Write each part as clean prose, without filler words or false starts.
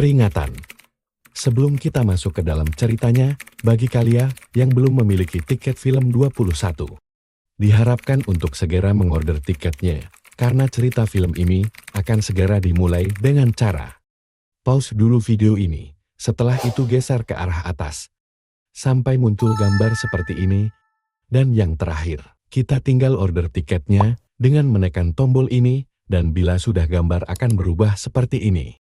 Peringatan. Sebelum kita masuk ke dalam ceritanya, bagi kalian yang belum memiliki tiket film 21, diharapkan untuk segera mengorder tiketnya, karena cerita film ini akan segera dimulai dengan cara pause dulu video ini, setelah itu geser ke arah atas, sampai muncul gambar seperti ini, dan yang terakhir, kita tinggal order tiketnya dengan menekan tombol ini, dan bila sudah gambar akan berubah seperti ini.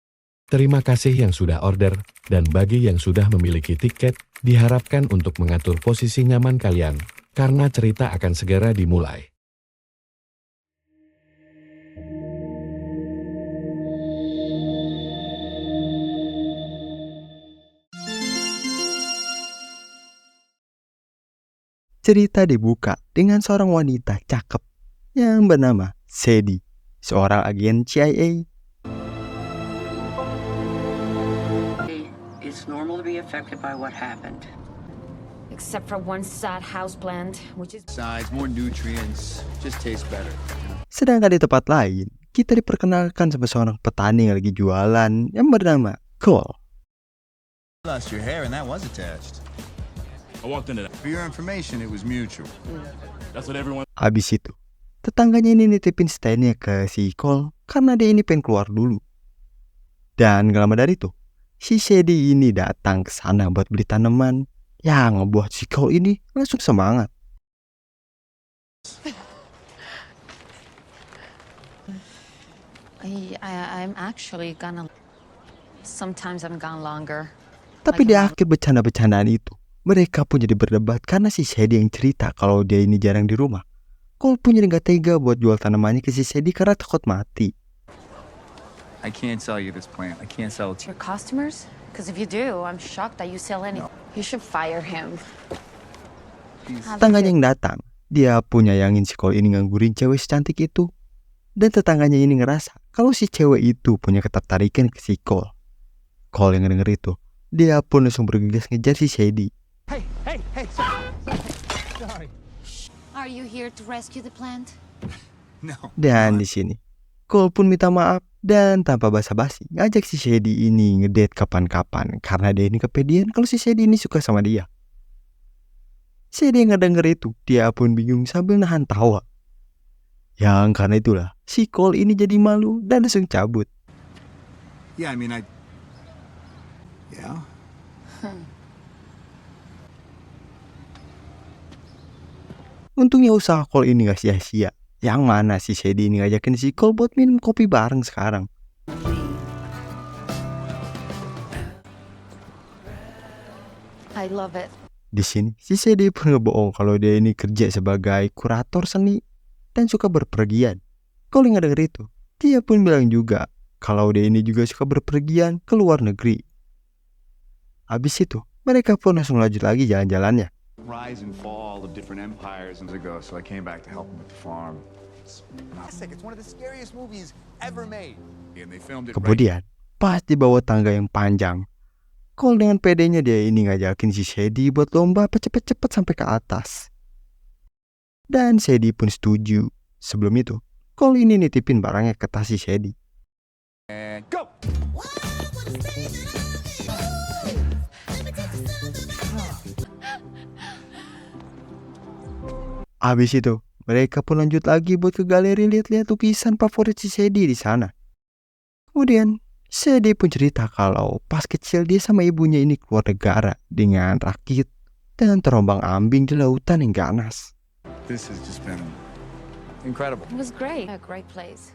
Terima kasih yang sudah order, dan bagi yang sudah memiliki tiket, diharapkan untuk mengatur posisi nyaman kalian, karena cerita akan segera dimulai. Cerita dibuka dengan seorang wanita cakep yang bernama Sadie, seorang agen CIA. It's normal to be affected by what happened. Except for one sad houseplant, which is Besides, more nutrients, just tastes better. Sedangkan di tempat lain, kita diperkenalkan sama seorang petani yang lagi jualan yang bernama Cole. Lost your hair and that was attached. I walked into that. For your information, it was mutual. That's what everyone. Habis itu, tetangganya ini nitipin stylenya ke si Cole karena dia ini pengen keluar dulu. Dan gak lama dari itu, si Sadie ini datang ke sana buat beli tanaman yang ngebuat si Cole ini langsung semangat. I'm actually gonna. Sometimes I'm gone longer. Tapi di akhir bercanda-bercandaan itu, mereka pun jadi berdebat karena si Sadie yang cerita kalau dia ini jarang di rumah. Cole pun jadi gak tega buat jual tanamannya ke si Sadie karena takut mati. I can't sell you this plant. I can't sell it to Your customers? Because if you do, I'm shocked that you sell any. You should fire him. you. Tetangganya yang datang, dia pun nyayangin si Cole ini nganggurin cewek secantik itu. Dan tetangganya ini ngerasa kalau si cewek itu punya ketertarikan ke si Cole. Cole yang denger itu, dia pun langsung bergegas ngejar si Sadie. Hey, sorry. Are you here to rescue the plant? No. Dan di sini, Cole pun minta maaf dan tanpa basa-basi ngajak si Sadie ini ngedate kapan-kapan karena dia ini kepedean kalau si Sadie ini suka sama dia. Sadie yang ngedenger itu, dia pun bingung sambil nahan tawa. Yang karena itulah, si Cole ini jadi malu dan langsung cabut. Yeah, I mean, Yeah? Untungnya usaha Cole ini gak sia-sia. Yang mana si Sadie ini ngajakin si Cole buat minum kopi bareng sekarang. I love it. Di sini, si Sadie pun ngebohong kalau dia ini kerja sebagai kurator seni dan suka berpergian. Cole yang denger itu, dia pun bilang juga kalau dia ini juga suka berpergian ke luar negeri. Habis itu, mereka pun langsung lanjut lagi jalan-jalannya. Rise and fall of different empires ago, so I came back to help him with the farm. It's classic. It's one of the scariest movies ever made. And they filmed it right. Kemudian, pas di bawah tangga yang panjang, Cole dengan pedenya dia ini ngajakin si Sadie buat lomba cepet-cepet sampai ke atas. Dan Sadie pun setuju. Sebelum itu, Cole ini nitipin barangnya ke tas si Sadie. And go! Habis itu, mereka pun lanjut lagi buat ke galeri lihat-lihat lukisan favorit si Sadie di sana. Kemudian, Sadie pun cerita kalau pas kecil dia sama ibunya ini keluar negara dengan rakit dan terombang-ambing di lautan yang ganas. This has just been incredible. It was great. A great place.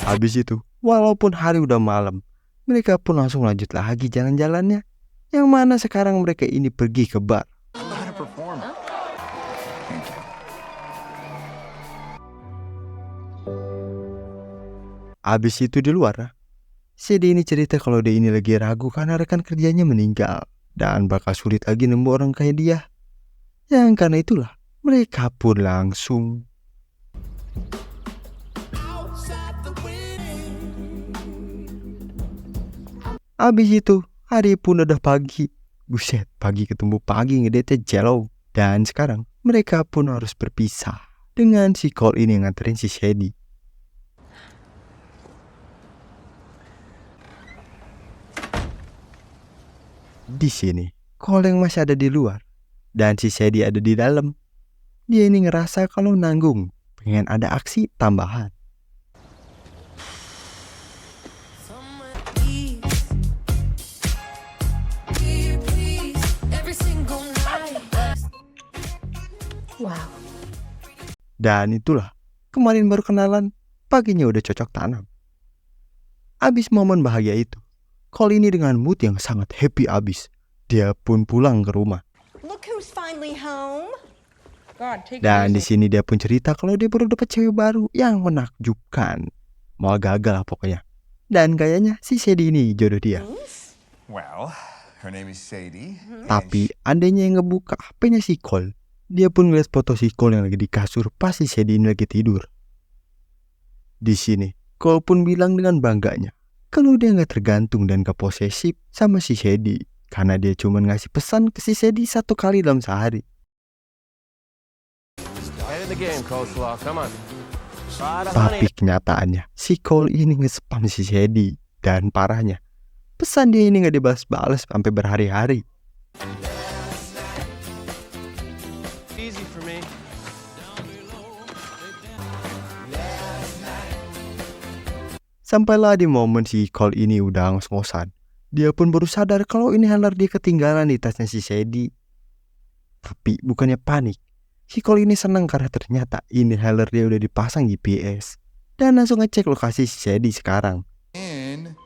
Habis itu, walaupun hari udah malam, mereka pun langsung lanjut lagi jalan-jalannya. Yang mana sekarang mereka ini pergi ke bar. I'm not a performer. Thank you. Habis itu di luar, Sadie ini cerita kalau dia ini lagi ragu karena rekan kerjanya meninggal dan bakal sulit lagi nemu orang kayak dia. Yang karena itulah, mereka pun langsung habis itu, hari pun udah pagi. Buset, pagi ketemu pagi ngedate jello. Dan sekarang, mereka pun harus berpisah dengan si Cole ini yang nganterin si Sadie. Di sini, Cole yang masih ada di luar dan si Sadie ada di dalam. Dia ini ngerasa kalau nanggung, pengen ada aksi tambahan. Wow. Dan itulah, kemarin baru kenalan, paginya udah cocok tanam. Abis momen bahagia itu, Cole ini dengan mood yang sangat happy abis. Dia pun pulang ke rumah. Look who's finally home. God, take Dan di sini dia pun cerita kalau dia baru dapat cewek baru yang menakjubkan. Mau gagal lah pokoknya. Dan kayaknya si Sadie ini jodoh dia. Well, her name is Sadie. Tapi andainya yang ngebuka HP-nya si Cole, dia pun ngeliat foto si Cole yang lagi di kasur pas si Sadie ini lagi tidur. Di sini, Cole pun bilang dengan bangganya kalau dia nggak tergantung dan gak posesif sama si Sadie, karena dia cuma ngasih pesan ke si Sadie 1 kali dalam sehari. Tapi kenyataannya, si Cole ini nge-spam si Sadie. Dan parahnya, pesan dia ini gak dibalas-balas sampai berhari-hari. Sampailah di momen si Cole ini udah ngos-ngosan. Dia pun baru sadar kalau inhaler dia ketinggalan di tasnya si Sadie. Tapi bukannya panik, si Cole ini senang karena ternyata inhaler dia udah dipasang GPS. Dan langsung ngecek lokasi si Sadie sekarang. In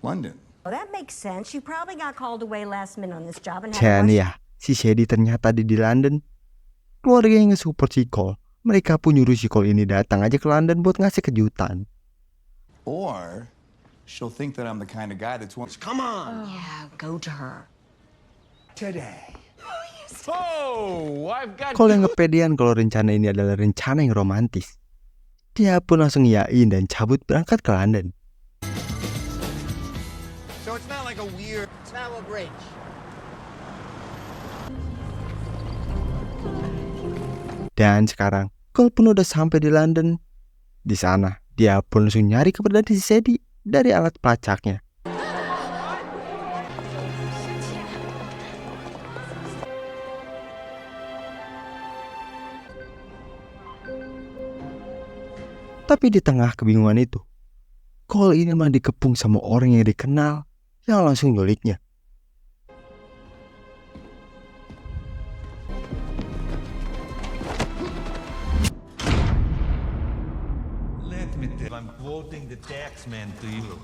London. Well, that makes sense. You probably got called away last minute on this job and had to Dan rush. ya, si Sadie ternyata ada di London. Keluarga yang nge-support si Cole, mereka pun nyuruh si Cole ini datang aja ke London buat ngasih kejutan. Or she'll think that I'm the kind of guy that's wants. Come on. Yeah, go to her. Today. Cole yang kepedean kalau rencana ini adalah rencana yang romantis. Dia pun langsung yain dan cabut berangkat ke London. So it's not like a weird. It's not a bridge. Dan sekarang, Cole pun udah sampai di London. Di sana, dia pun langsung nyari keberadaan si Sadie dari alat pelacaknya. Tapi di tengah kebingungan itu, Cole ini malah dikepung sama orang yang dikenal yang langsung nyuliknya. I'm quoting the taxman to you.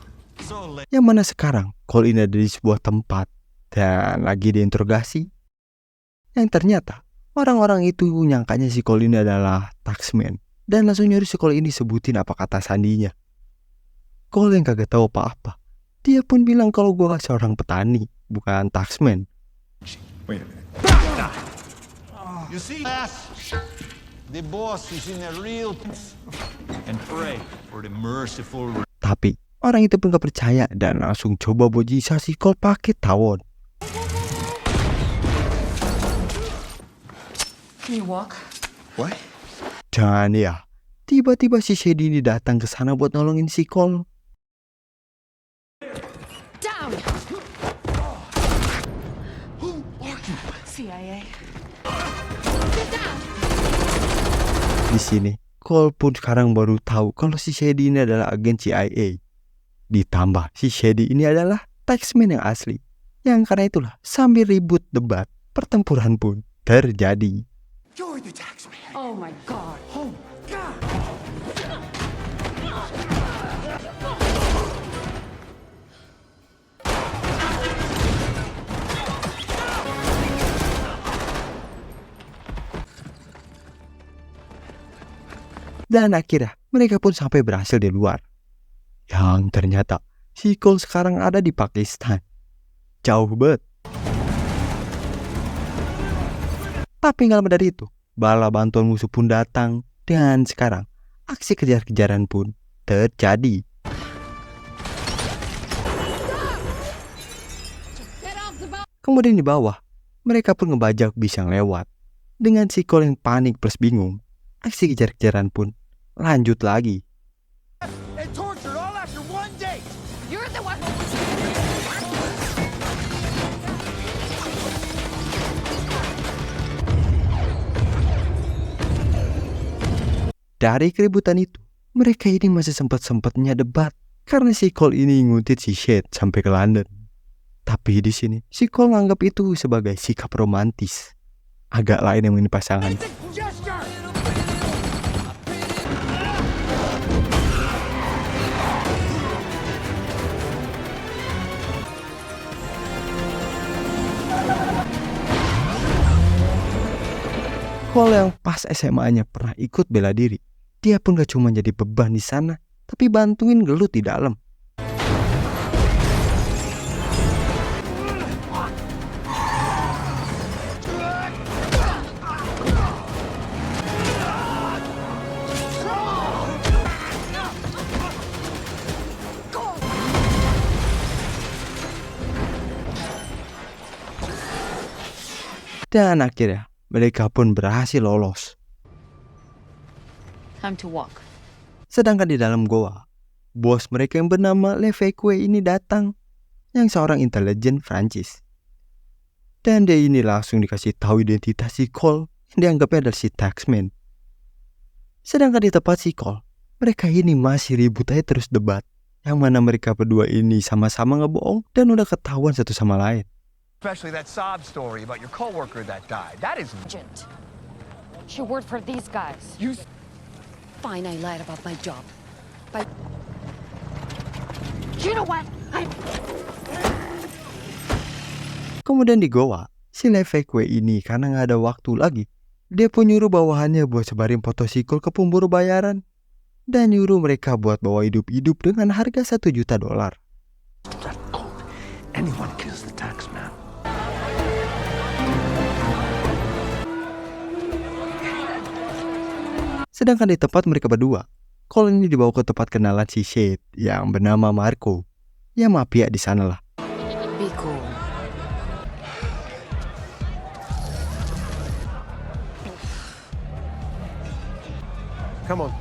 So Yang mana sekarang Cole ini ada di sebuah tempat dan lagi diinterogasi. Yang ternyata orang-orang itu nyangkanya si Cole ini adalah taxman dan langsung nyuruh si Cole ini sebutin apa kata sandinya. Cole yang kagak tahu apa-apa. Dia pun bilang kalau gua seorang petani, bukan taxman. Wait a minute. you see, the boss is in a real and pray for the merciful. Tapi orang itu pun gak percaya dan langsung coba bojisa si Cole pakai tawon. Can you walk? What? Dan ya, tiba-tiba si Sadie ini datang ke sana buat nolongin si Cole. Down! Who are you? CIA. Get down! Di sini, Cole pun sekarang baru tahu kalau si Sadie ini adalah agen CIA. Ditambah si Sadie ini adalah taxman yang asli. Yang karena itulah sambil ribut debat, pertempuran pun terjadi. You're the taxman. Oh my god. Oh God. Dan akhirnya mereka pun sampai berhasil di luar. Yang ternyata si Cole sekarang ada di Pakistan. Jauh banget. Tapi nggak lama dari itu, bala bantuan musuh pun datang. Dan sekarang aksi kejar-kejaran pun terjadi. Kemudian di bawah, mereka pun ngebajak bis yang lewat. Dengan si Cole yang panik plus bingung, aksi kejar-kejaran pun lanjut lagi. And tortured all after one day. You're the one. Dari keributan itu, mereka ini masih sempat-sempatnya debat karena si Cole ini nguntit si Shade sampai ke London. Tapi di sini, si Cole nganggap itu sebagai sikap romantis. Agak lain yang ini pasangan. Cole yang pas SMA-nya pernah ikut bela diri. Dia pun gak cuma jadi beban di sana, tapi bantuin gelut di dalam. Dan akhirnya mereka pun berhasil lolos. Time to walk. Sedangkan di dalam goa, bos mereka yang bernama Lefebvre ini datang, yang seorang intelijen Prancis. Dan dia ini langsung dikasih tahu identitas si Cole yang dianggapnya adalah si Taxman. Sedangkan di tempat si Cole, mereka ini masih ribut aja terus debat, yang mana mereka berdua ini sama-sama ngebohong dan udah ketahuan satu sama lain. Especially that sob story about your coworker that died. That is Agent. She worked for these guys. you. Fine, I lied about my job. But you know what? Kemudian di goa, si Lefebvre ini karena gak ada waktu lagi, dia pun nyuruh bawahannya buat sebarin foto si Cole ke pemburu bayaran. Dan nyuruh mereka buat bawa hidup-hidup dengan harga $1 juta. Anyone kills the tax man. Sedangkan di tempat mereka berdua, Cole ini dibawa ke tempat kenalan si Shade yang bernama Marco. Ya mafia di sana lah. Be cool. Come on.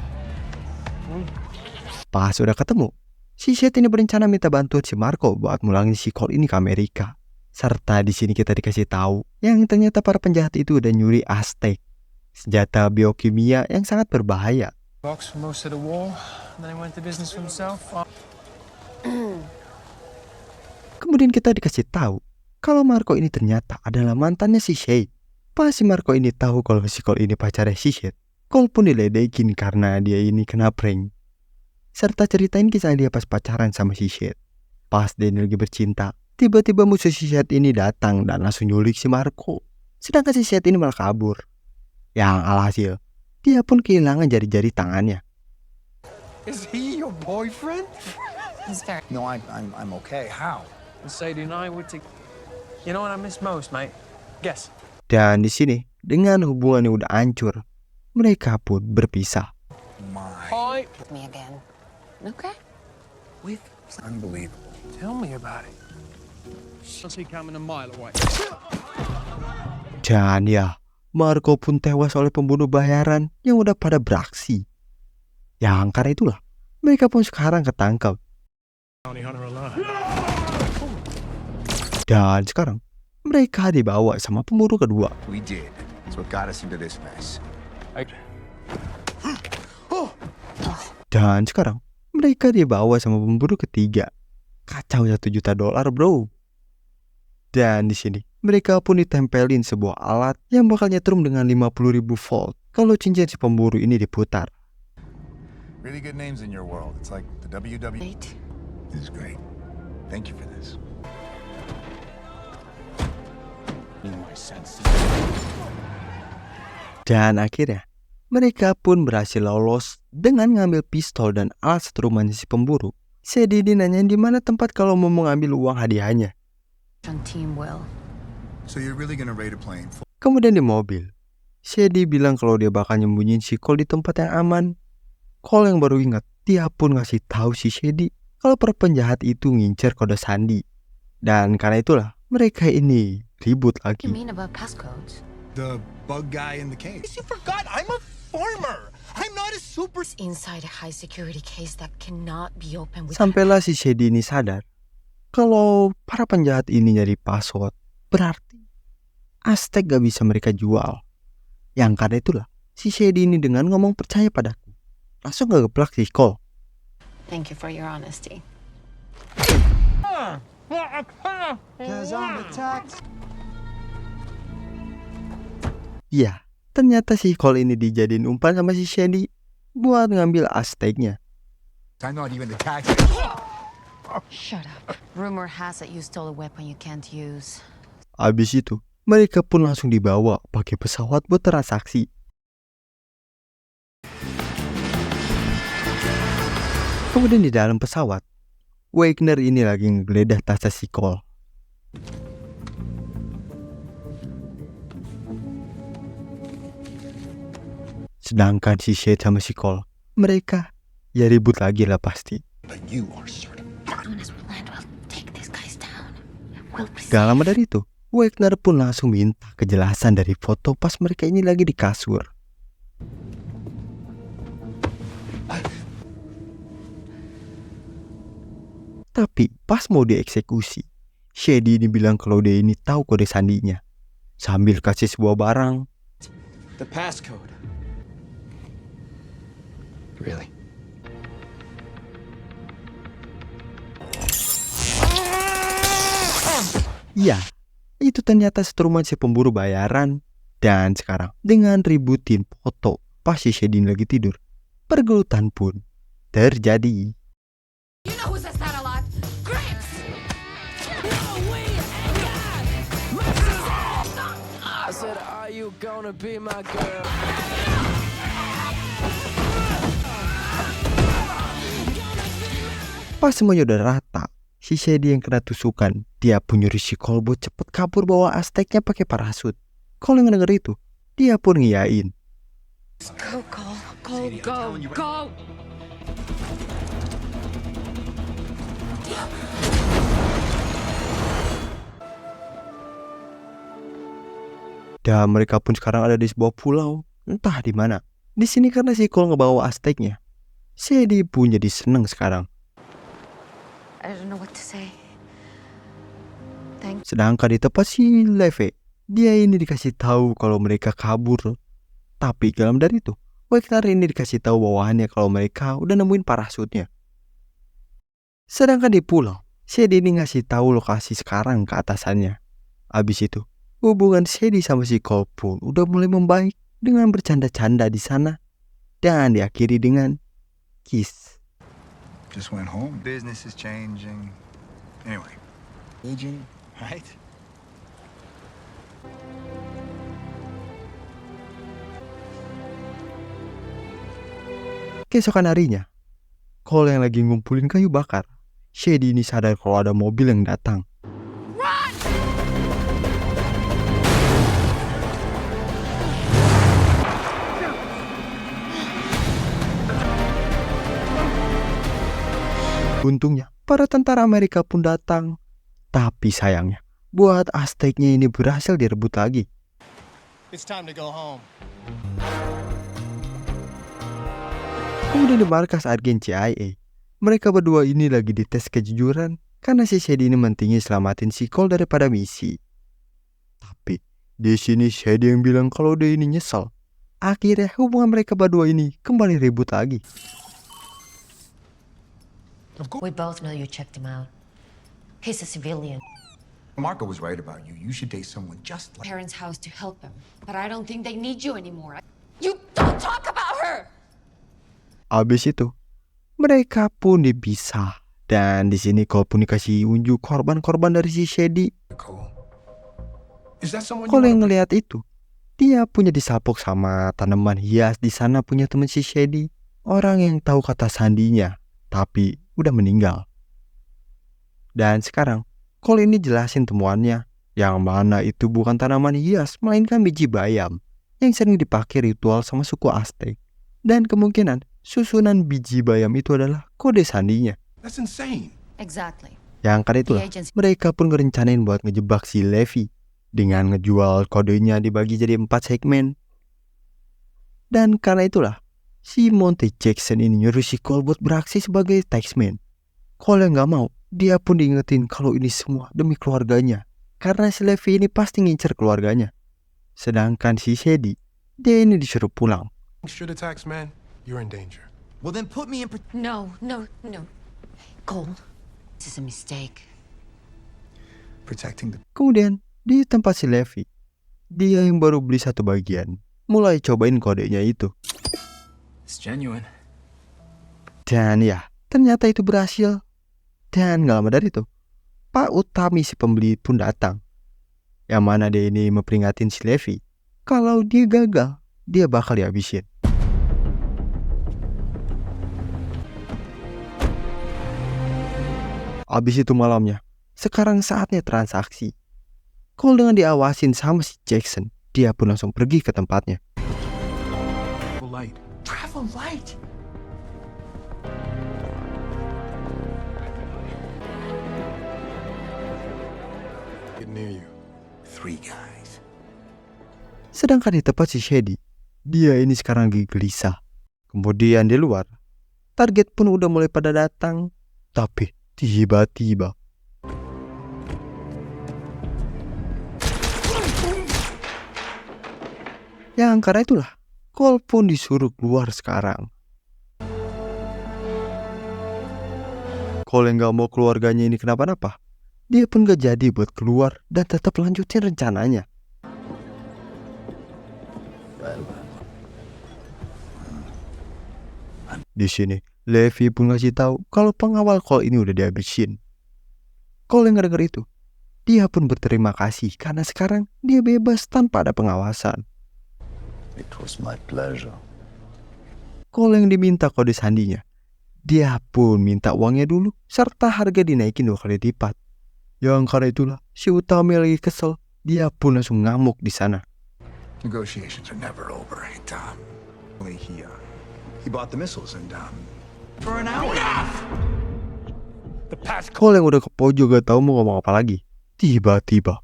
Pas udah ketemu, si Shade ini berencana minta bantuan si Marco buat mulangin si Cole ini ke Amerika. Serta di sini kita dikasih tahu yang ternyata para penjahat itu udah nyuri Aztec, senjata biokimia yang sangat berbahaya. Box for most of the war, and then he went to business for himself. Kemudian kita dikasih tahu kalau Marco ini ternyata adalah mantannya si Shade. Pas si Marco ini tahu kalau si Cole ini pacarnya si Shade, Cole pun diledekin karena dia ini kena prank. Serta ceritain kisah dia pas pacaran sama si Shade. Pas dia ini lagi bercinta, tiba-tiba musuh si Shade ini datang dan langsung nyulik si Marco. Sedangkan si Shade ini malah kabur. Yang alhasil, dia pun kehilangan jari-jari tangannya. Is he your boyfriend? He's very. No, I'm okay. How? And Sadie and I were to. You know what I miss most, mate? Guess. Dan di sini, dengan hubungan yang udah hancur, mereka pun berpisah. My. Hi. Me again. Okay. With unbelievable. Tell me about it. What's he coming a mile away? Dan ya, Marco pun tewas oleh pembunuh bayaran yang udah pada beraksi. Yang karena itulah, mereka pun sekarang ketangkap. Bounty hunter alone. Dan sekarang, mereka dibawa sama pemburu kedua. We did. That's what got us into this mess. Dan sekarang, mereka dibawa sama pemburu ketiga. Kacau $1 juta, bro. Dan di sini, mereka pun ditempelin sebuah alat yang bakal nyetrum dengan 50.000 volt kalau cincin si pemburu ini diputar. Really good names in your world. It's like the WWE. Wait. This is great. Thank you for this. Dan akhirnya, mereka pun berhasil lolos dengan ngambil pistol dan alat setruman si pemburu. Sadie nanyain di mana tempat kalau mau mengambil uang hadiahnya. On Team Will. So you're really gonna raid a plane? Kemudian di mobil, Sadie bilang kalau dia bakal nyembunyiin si Cole di tempat yang aman. Cole yang baru ingat, dia pun ngasih tahu si Sadie kalau para penjahat itu ngincer kode sandi. Dan karena itulah, mereka ini ribut What do you lagi. mean about passcodes? The bug guy in the cave. You forgot I'm a farmer. I'm not a super. Inside a high security case that cannot be opened with. Sampailah si Sadie ini sadar kalau para penjahat ini nyari password, berarti Aztec gak bisa mereka jual. Yang karena itulah, si Sadie ini dengan ngomong percaya padaku. langsung ngegeplak si Cole. Thank you for your honesty. Ya, ternyata si Cole ini dijadiin umpan sama si Shady buat ngambil Aztec-nya. I'm not even the tax. Shut up. Rumor has it you stole a weapon you can't use. Abis itu, mereka pun langsung dibawa pakai pesawat buat transaksi. Kemudian di dalam pesawat, Wagner ini lagi ngegeledah tasnya si Cole. Sedangkan si Shade sama si Cole, mereka ya ribut lagi lah pasti. But you are certain. Honest, we'll land. We'll take these guys down. We'll be Gak lama dari itu, Wagner pun langsung minta kejelasan dari foto pas mereka ini lagi di kasur. Tapi pas mau dieksekusi, Shady ini bilang kalau dia ini tahu kode sandinya. Sambil kasih sebuah barang. The passcode. Really? Ya, itu ternyata seteruman si pemburu bayaran. Dan sekarang dengan ributin foto pas si Shady ini lagi tidur, pergelutan pun terjadi. You know who says that a lot? Grips! I said, are you gonna be my girl? Pas semuanya udah rata, si Shady yang kena tusukan, dia pun nyuruh si Cole buat cepet kabur bawa Aztec-nya pakai parasut. Cole yang denger itu, dia pun ngiyain. Go, Cole. Go. Dan mereka pun sekarang ada di sebuah pulau, entah di mana. Di sini karena si Cole ngebawa Aztec-nya, Shady pun jadi seneng sekarang. I don't know what to say. Thank Sedangkan di tempat si Leve, dia ini dikasih tahu kalau mereka kabur. Tapi dalam dari itu, Wagner ini dikasih tahu bawahannya kalau mereka udah nemuin parasutnya. Sedangkan di pulau, Shady ini ngasih tahu lokasi sekarang ke atasannya. Abis itu, hubungan Shady sama si Cole pun udah mulai membaik dengan bercanda-canda di sana dan diakhiri dengan kiss. Just went home. Business is changing. Anyway, aging, right? Keesokan harinya, Cole yang lagi ngumpulin kayu bakar, Shady ini sadar kalau ada mobil yang datang. Untungnya, para tentara Amerika pun datang. Tapi sayangnya, buat Aztec-nya ini berhasil direbut lagi. It's time to go home. Kemudian di markas agen CIA, mereka berdua ini lagi dites kejujuran karena si Shady ini mentingin selamatin si Cole daripada misi. Tapi di sini Shady yang bilang kalau dia ini nyesel. Akhirnya hubungan mereka berdua ini kembali ribut lagi. We both know you checked him out. He's a civilian. Marco was right about you. You should date someone just like. Parents' house to help him. But I don't think they need you anymore. You don't talk about her! Abis itu, mereka pun dipisah. Dan di sini Cole pun dikasih unjuk korban-korban dari si Shady. Cole. Is that someone Cole yang ngeliat itu, dia punya disapuk sama tanaman hias di sana punya temen si Shady. Orang yang tahu kata sandinya, tapi udah meninggal. Dan sekarang, Cole ini jelasin temuannya, yang mana itu bukan tanaman hias, melainkan biji bayam, yang sering dipakai ritual sama suku Aztec. Dan kemungkinan, susunan biji bayam itu adalah kode sandinya. That's insane. Exactly. Yang karena itulah, mereka pun ngerencanain buat ngejebak si Levi, dengan ngejual kodenya dibagi jadi 4 segmen. Dan karena itulah, si Monte Jackson ini nyuruh si Cole buat beraksi sebagai taxman. Cole yang gak mau, dia pun diingetin kalau ini semua demi keluarganya. Karena si Levi ini pasti ngincer keluarganya. Sedangkan si Shady, dia ini disuruh pulang. Thanks to the tax man, you're in danger. Well, then put me in. No. Cole, this is a mistake. Protecting the. Kemudian, di tempat si Levi, dia yang baru beli satu bagian, mulai cobain kodenya itu. It's genuine. Dan ya, ternyata itu berhasil. Dan gak lama dari itu, Pak Utami si pembeli pun datang. Yang mana dia ini memperingatin si Levi, kalau dia gagal, dia bakal dihabisin. Abis itu malamnya, sekarang saatnya transaksi. Cole dengan diawasin sama si Jackson, dia pun langsung pergi ke tempatnya. Light. Travel light. Get near you. 3 guys. Sedangkan di tempat si Shady, dia ini sekarang lagi gelisah. Kemudian di luar, target pun udah mulai pada datang. Tapi tiba-tiba yang karena itulah Cole pun disuruh keluar sekarang. Cole yang gak mau keluarganya ini kenapa-napa, dia pun gak jadi buat keluar dan tetap lanjutin rencananya. Di sini Levi pun ngasih tahu kalau pengawal Cole ini udah dihabisin. Cole yang ngedenger itu, dia pun berterima kasih karena sekarang dia bebas tanpa ada pengawasan. It was my pleasure. Cole yang diminta kode sandinya, dia pun minta uangnya dulu serta harga dinaikin 2 kali lipat. Yang karena itulah si Utami lagi kesel, dia pun langsung ngamuk di sana. Negotiations are never over, hey, Tom. He bought the missiles and for an hour. The past Cole yang udah ke pojok gak tahu mau ngomong apa lagi. Tiba-tiba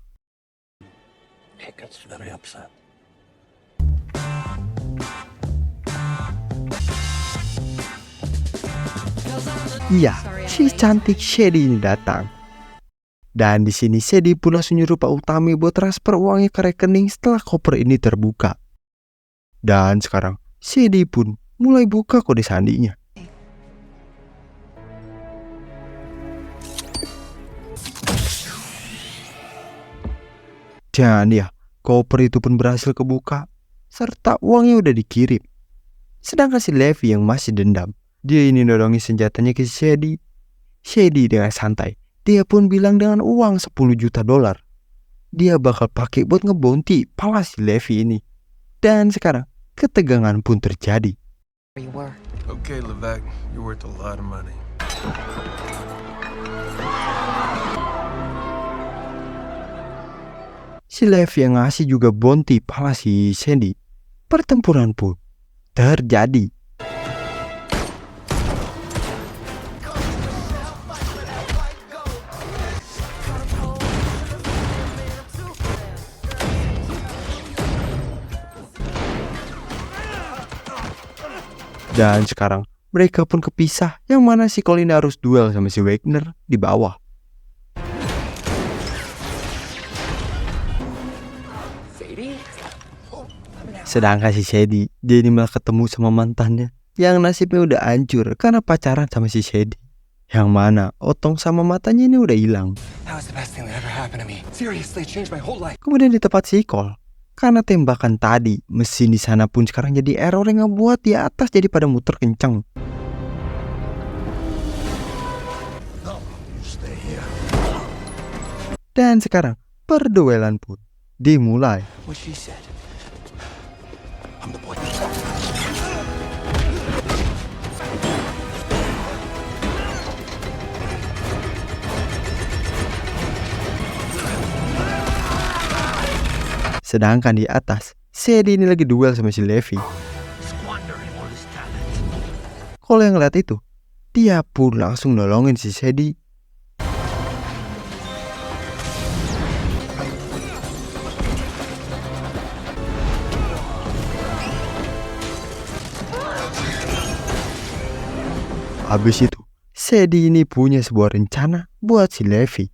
He gets very upset. iya, si cantik Shady ini datang. Dan di sini Shady pun langsung nyuruh Pak Utami buat transfer uangnya ke rekening setelah koper ini terbuka. Dan sekarang Shady pun mulai buka kode sandinya. Dan ya, koper itu pun berhasil kebuka serta uangnya udah dikirim. Sedangkan si Levi yang masih dendam, dia ini dorongin senjatanya ke Shady. Shady dengan santai, dia pun bilang dengan uang 10 juta dolar, dia bakal pakai buat ngebonti pala si Levi ini. Dan sekarang ketegangan pun terjadi. You were. Okay, Levesque, you're worth a lot of money. Si Levi yang ngasih juga bonti pala si Sandy. Pertempuran pun terjadi. Dan sekarang mereka pun kepisah, yang mana si Colin harus duel sama si Wagner di bawah. Sedangkan si Shady, dia ini malah ketemu sama mantannya yang nasibnya udah hancur karena pacaran sama si Shady. Yang mana otong sama matanya ini udah hilang. Kemudian di tempat si Cole, karena tembakan tadi, mesin di sana pun sekarang jadi error yang ngebuat di atas jadi pada muter kenceng. Dan sekarang perduelan pun dimulai. Sedangkan di atas, Shady ini lagi duel sama si Levi. Kalau yang ngeliat itu, dia pun langsung nolongin si Shady. Habis itu, Shady ini punya sebuah rencana buat si Levi.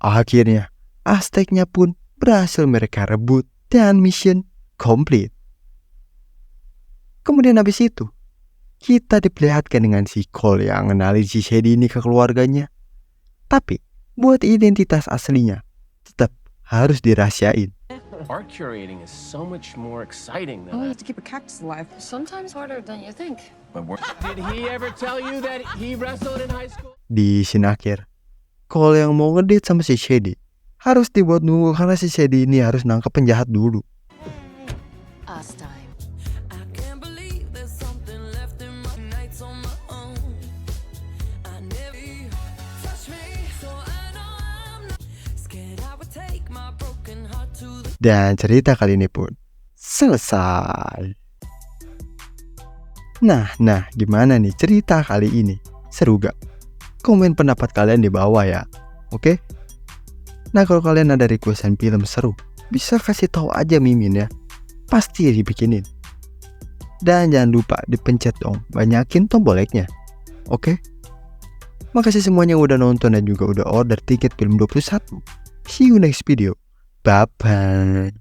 Akhirnya, Azteknya pun berhasil mereka rebut dan mission complete. Kemudian habis itu, kita diperlihatkan dengan si Cole yang ngenalin si Shady ini ke keluarganya. Tapi, buat identitas aslinya, tetap harus dirahasiain. Art curating is so much more exciting than Oh, you have to keep a cactus alive. Sometimes harder than you think. Did he ever tell you that he wrestled in high school? Di scene akhir, Cole yang mau ngedate sama si Shady harus dibuat nunggu karena si Shady ini harus nangkep penjahat dulu. Us time. Dan cerita kali ini pun selesai. Nah, gimana nih cerita kali ini? Seru gak? Komen pendapat kalian di bawah ya, oke? Nah, kalau kalian ada requestan film seru, bisa kasih tahu aja Mimin ya. Pasti dibikinin. Dan jangan lupa dipencet dong, banyakin tombol like-nya. Oke? Makasih semuanya yang udah nonton dan juga udah order tiket film 21. See you next video. Bye-bye.